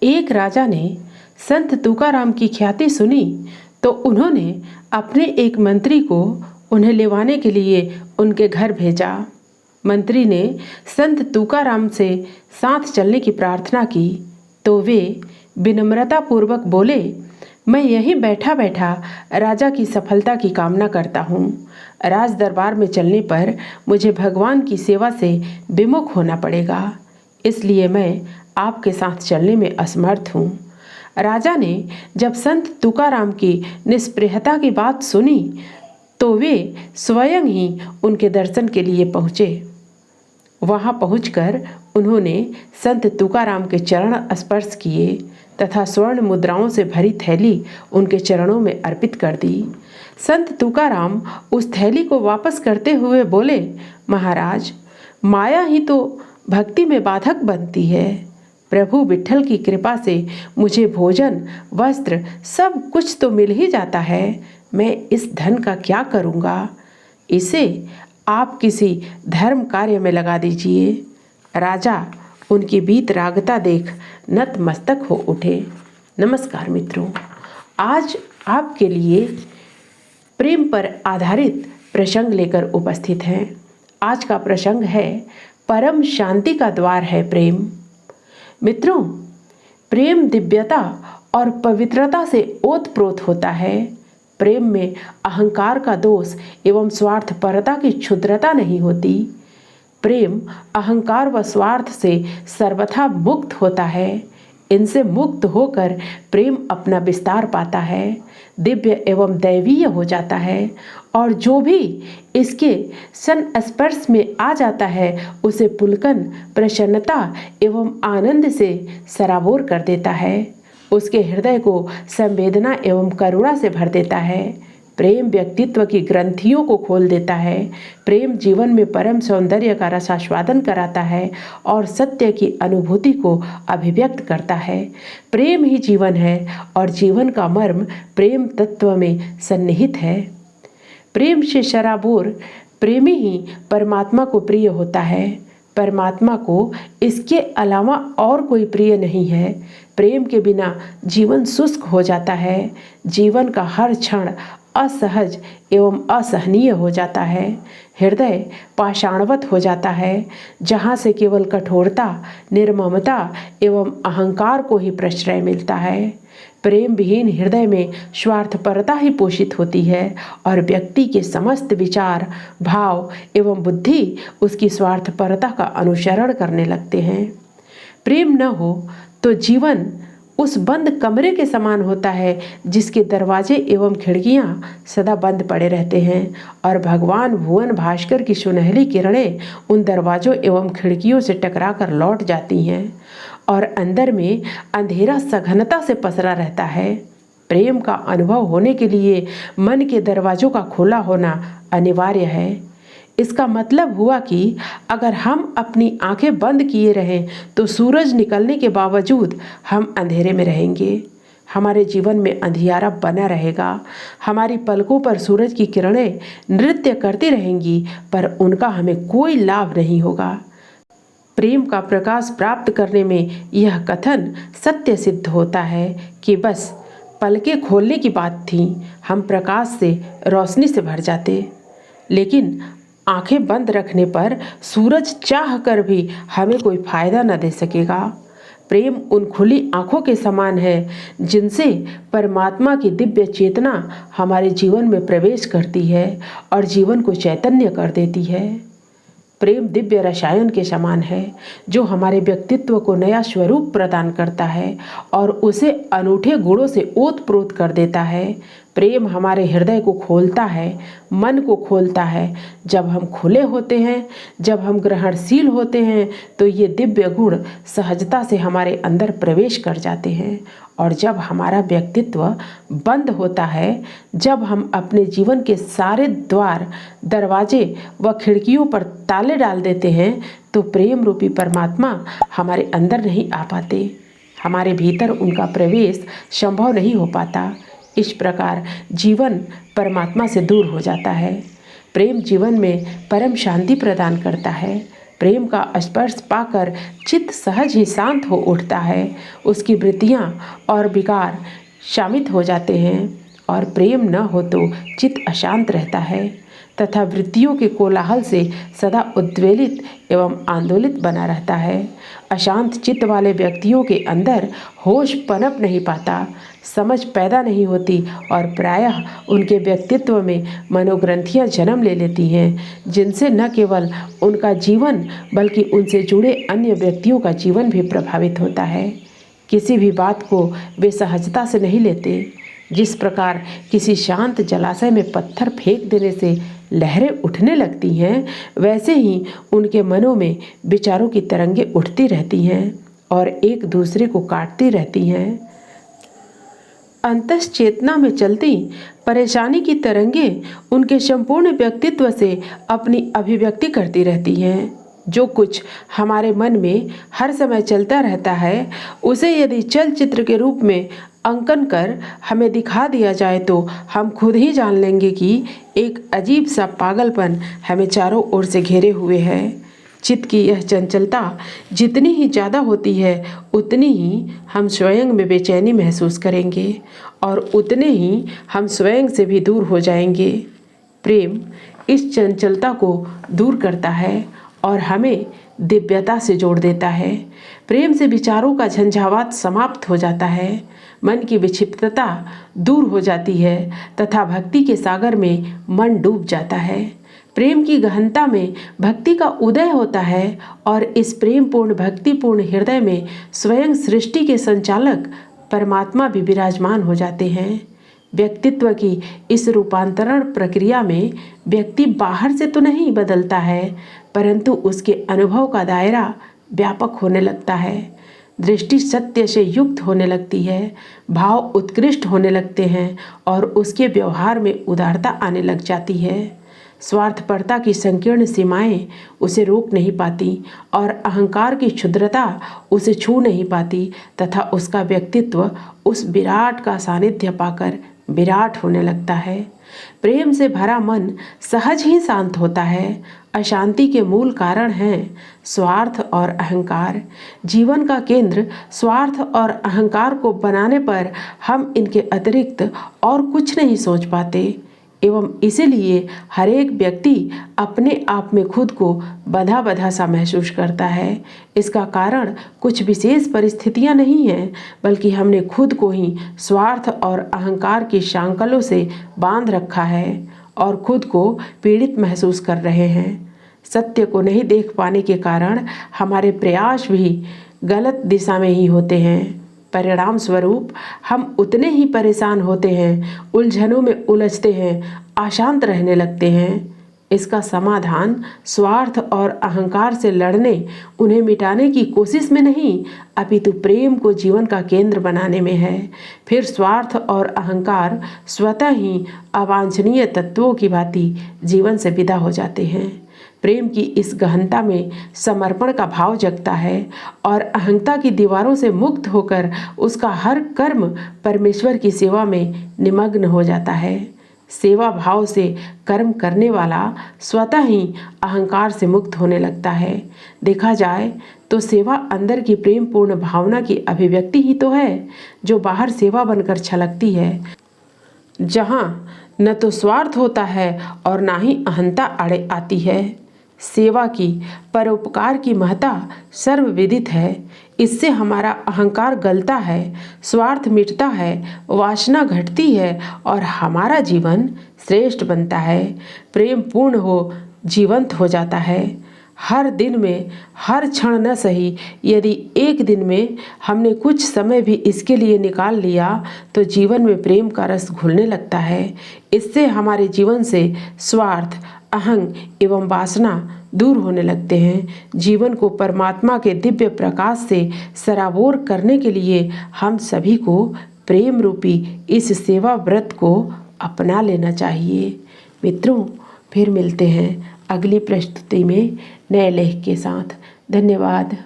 एक राजा ने संत तुकाराम की ख्याति सुनी तो उन्होंने अपने एक मंत्री को उन्हें लेवाने के लिए उनके घर भेजा। मंत्री ने संत तुकाराम से साथ चलने की प्रार्थना की तो वे विनम्रता पूर्वक बोले, मैं यहीं बैठा बैठा राजा की सफलता की कामना करता हूँ। राज दरबार में चलने पर मुझे भगवान की सेवा से विमुख होना पड़ेगा, इसलिए मैं आपके साथ चलने में असमर्थ हूँ। राजा ने जब संत तुकाराम की निष्प्रियता की बात सुनी तो वे स्वयं ही उनके दर्शन के लिए पहुँचे। वहाँ पहुंचकर उन्होंने संत तुकाराम के चरण स्पर्श किए तथा स्वर्ण मुद्राओं से भरी थैली उनके चरणों में अर्पित कर दी। संत तुकाराम उस थैली को वापस करते हुए बोले, महाराज, माया ही तो भक्ति में बाधक बनती है। प्रभु विट्ठल की कृपा से मुझे भोजन, वस्त्र सब कुछ तो मिल ही जाता है। मैं इस धन का क्या करूँगा? इसे आप किसी धर्म कार्य में लगा दीजिए। राजा उनकी वीतरागता देख नतमस्तक हो उठे। नमस्कार मित्रों, आज आपके लिए प्रेम पर आधारित प्रसंग लेकर उपस्थित हैं। आज का प्रसंग है परम शांति का द्वार है प्रेम। मित्रों, प्रेम दिव्यता और पवित्रता से ओतप्रोत होता है। प्रेम में अहंकार का दोष एवं स्वार्थपरता की क्षुद्रता नहीं होती। प्रेम अहंकार व स्वार्थ से सर्वथा मुक्त होता है। इनसे मुक्त होकर प्रेम अपना विस्तार पाता है, दिव्य एवं दैवीय हो जाता है और जो भी इसके संस्पर्श में आ जाता है उसे पुलकन, प्रसन्नता एवं आनंद से सराबोर कर देता है। उसके हृदय को संवेदना एवं करुणा से भर देता है। प्रेम व्यक्तित्व की ग्रंथियों को खोल देता है। प्रेम जीवन में परम सौंदर्य का रसास्वादन कराता है और सत्य की अनुभूति को अभिव्यक्त करता है। प्रेम ही जीवन है और जीवन का मर्म प्रेम तत्व में सन्निहित है। प्रेम से सराबोर प्रेमी ही परमात्मा को प्रिय होता है। परमात्मा को इसके अलावा और कोई प्रिय नहीं है। प्रेम के बिना जीवन शुष्क हो जाता है। जीवन का हर क्षण असहज एवं असहनीय हो जाता है। हृदय पाषाणवत हो जाता है, जहाँ से केवल कठोरता, निर्ममता एवं अहंकार को ही प्रश्रय मिलता है। प्रेम विहीन हृदय में स्वार्थपरता ही पोषित होती है और व्यक्ति के समस्त विचार, भाव एवं बुद्धि उसकी स्वार्थपरता का अनुसरण करने लगते हैं। प्रेम न हो तो जीवन उस बंद कमरे के समान होता है जिसके दरवाजे एवं खिड़कियां सदा बंद पड़े रहते हैं और भगवान भुवन भास्कर की सुनहली किरणें उन दरवाजों एवं खिड़कियों से टकराकर लौट जाती हैं और अंदर में अंधेरा सघनता से पसरा रहता है। प्रेम का अनुभव होने के लिए मन के दरवाजों का खुला होना अनिवार्य है। इसका मतलब हुआ कि अगर हम अपनी आंखें बंद किए रहें तो सूरज निकलने के बावजूद हम अंधेरे में रहेंगे। हमारे जीवन में अंधियारा बना रहेगा। हमारी पलकों पर सूरज की किरणें नृत्य करती रहेंगी पर उनका हमें कोई लाभ नहीं होगा। प्रेम का प्रकाश प्राप्त करने में यह कथन सत्य सिद्ध होता है कि बस पलकें खोलने की बात थी, हम प्रकाश से, रोशनी से भर जाते। लेकिन आंखें बंद रखने पर सूरज चाह कर भी हमें कोई फायदा न दे सकेगा। प्रेम उन खुली आंखों के समान है जिनसे परमात्मा की दिव्य चेतना हमारे जीवन में प्रवेश करती है और जीवन को चैतन्य कर देती है। प्रेम दिव्य रसायन के समान है जो हमारे व्यक्तित्व को नया स्वरूप प्रदान करता है और उसे अनूठे गुणों से ओतप्रोत कर देता है। प्रेम हमारे हृदय को खोलता है, मन को खोलता है। जब हम खुले होते हैं, जब हम ग्रहणशील होते हैं तो ये दिव्य गुण सहजता से हमारे अंदर प्रवेश कर जाते हैं और जब हमारा व्यक्तित्व बंद होता है, जब हम अपने जीवन के सारे द्वार, दरवाजे व खिड़कियों पर ताले डाल देते हैं तो प्रेम रूपी परमात्मा हमारे अंदर नहीं आ पाते। हमारे भीतर उनका प्रवेश संभव नहीं हो पाता। इस प्रकार जीवन परमात्मा से दूर हो जाता है। प्रेम जीवन में परम शांति प्रदान करता है। प्रेम का स्पर्श पाकर चित्त सहज ही शांत हो उठता है। उसकी वृत्तियाँ और विकार शामित हो जाते हैं और प्रेम न हो तो चित्त अशांत रहता है तथा वृत्तियों के कोलाहल से सदा उद्वेलित एवं आंदोलित बना रहता है। अशांत चित्त वाले व्यक्तियों के अंदर होश पनप नहीं पाता, समझ पैदा नहीं होती और प्रायः उनके व्यक्तित्व में मनोग्रंथियां जन्म ले लेती हैं, जिनसे न केवल उनका जीवन बल्कि उनसे जुड़े अन्य व्यक्तियों का जीवन भी प्रभावित होता है। किसी भी बात को वे सहजता से नहीं लेते। जिस प्रकार किसी शांत जलाशय में पत्थर फेंक देने से लहरें उठने लगती हैं, वैसे ही उनके मनों में विचारों की तरंगें उठती रहती हैं और एक दूसरे को काटती रहती हैं। अंतश्चेतना में चलती परेशानी की तरंगें उनके संपूर्ण व्यक्तित्व से अपनी अभिव्यक्ति करती रहती हैं। जो कुछ हमारे मन में हर समय चलता रहता है, उसे यदि चलचित्र के रूप में अंकन कर हमें दिखा दिया जाए तो हम खुद ही जान लेंगे कि एक अजीब सा पागलपन हमें चारों ओर से घेरे हुए है। चित्त की यह चंचलता जितनी ही ज़्यादा होती है, उतनी ही हम स्वयं में बेचैनी महसूस करेंगे और उतने ही हम स्वयं से भी दूर हो जाएंगे। प्रेम इस चंचलता को दूर करता है और हमें दिव्यता से जोड़ देता है। प्रेम से विचारों का झंझावात समाप्त हो जाता है, मन की विक्षिप्तता दूर हो जाती है तथा भक्ति के सागर में मन डूब जाता है। प्रेम की गहनता में भक्ति का उदय होता है और इस प्रेमपूर्ण भक्तिपूर्ण हृदय में स्वयं सृष्टि के संचालक परमात्मा भी विराजमान हो जाते हैं। व्यक्तित्व की इस रूपांतरण प्रक्रिया में व्यक्ति बाहर से तो नहीं बदलता है, परंतु उसके अनुभव का दायरा व्यापक होने लगता है। दृष्टि सत्य से युक्त होने लगती है, भाव उत्कृष्ट होने लगते हैं और उसके व्यवहार में उदारता आने लग जाती है। स्वार्थपरता की संकीर्ण सीमाएं उसे रोक नहीं पाती और अहंकार की क्षुद्रता उसे छू नहीं पाती तथा उसका व्यक्तित्व उस विराट का सानिध्य पाकर विराट होने लगता है। प्रेम से भरा मन सहज ही शांत होता है। अशांति के मूल कारण हैं स्वार्थ और अहंकार। जीवन का केंद्र स्वार्थ और अहंकार को बनाने पर हम इनके अतिरिक्त और कुछ नहीं सोच पाते एवं इसीलिए हर एक व्यक्ति अपने आप में खुद को बंधा बंधा सा महसूस करता है। इसका कारण कुछ विशेष परिस्थितियां नहीं हैं, बल्कि हमने खुद को ही स्वार्थ और अहंकार की सांकलों से बांध रखा है और खुद को पीड़ित महसूस कर रहे हैं। सत्य को नहीं देख पाने के कारण हमारे प्रयास भी गलत दिशा में ही होते हैं। परिणाम स्वरूप हम उतने ही परेशान होते हैं, उलझनों में उलझते हैं, अशांत रहने लगते हैं। इसका समाधान स्वार्थ और अहंकार से लड़ने, उन्हें मिटाने की कोशिश में नहीं, अपितु प्रेम को जीवन का केंद्र बनाने में है। फिर स्वार्थ और अहंकार स्वतः ही अवांछनीय तत्वों की भांति जीवन से विदा हो जाते हैं। प्रेम की इस गहनता में समर्पण का भाव जगता है और अहंता की दीवारों से मुक्त होकर उसका हर कर्म परमेश्वर की सेवा में निमग्न हो जाता है। सेवा भाव से कर्म करने वाला स्वतः ही अहंकार से मुक्त होने लगता है। देखा जाए तो सेवा अंदर की प्रेम पूर्ण भावना की अभिव्यक्ति ही तो है, जो बाहर सेवा बनकर छलकती है, जहाँ न तो स्वार्थ होता है और ना ही अहंता आड़े आती है। सेवा की, परोपकार की महत्ता सर्वविदित है। इससे हमारा अहंकार गलता है, स्वार्थ मिटता है, वासना घटती है और हमारा जीवन श्रेष्ठ बनता है, प्रेम पूर्ण हो, जीवंत हो जाता है। हर दिन में, हर क्षण न सही, यदि एक दिन में हमने कुछ समय भी इसके लिए निकाल लिया तो जीवन में प्रेम का रस घुलने लगता है। इससे हमारे जीवन से स्वार्थ, अहंग एवं वासना दूर होने लगते हैं। जीवन को परमात्मा के दिव्य प्रकाश से सराबोर करने के लिए हम सभी को प्रेम रूपी इस सेवा व्रत को अपना लेना चाहिए। मित्रों, फिर मिलते हैं अगली प्रस्तुति में नए लेख के साथ। धन्यवाद।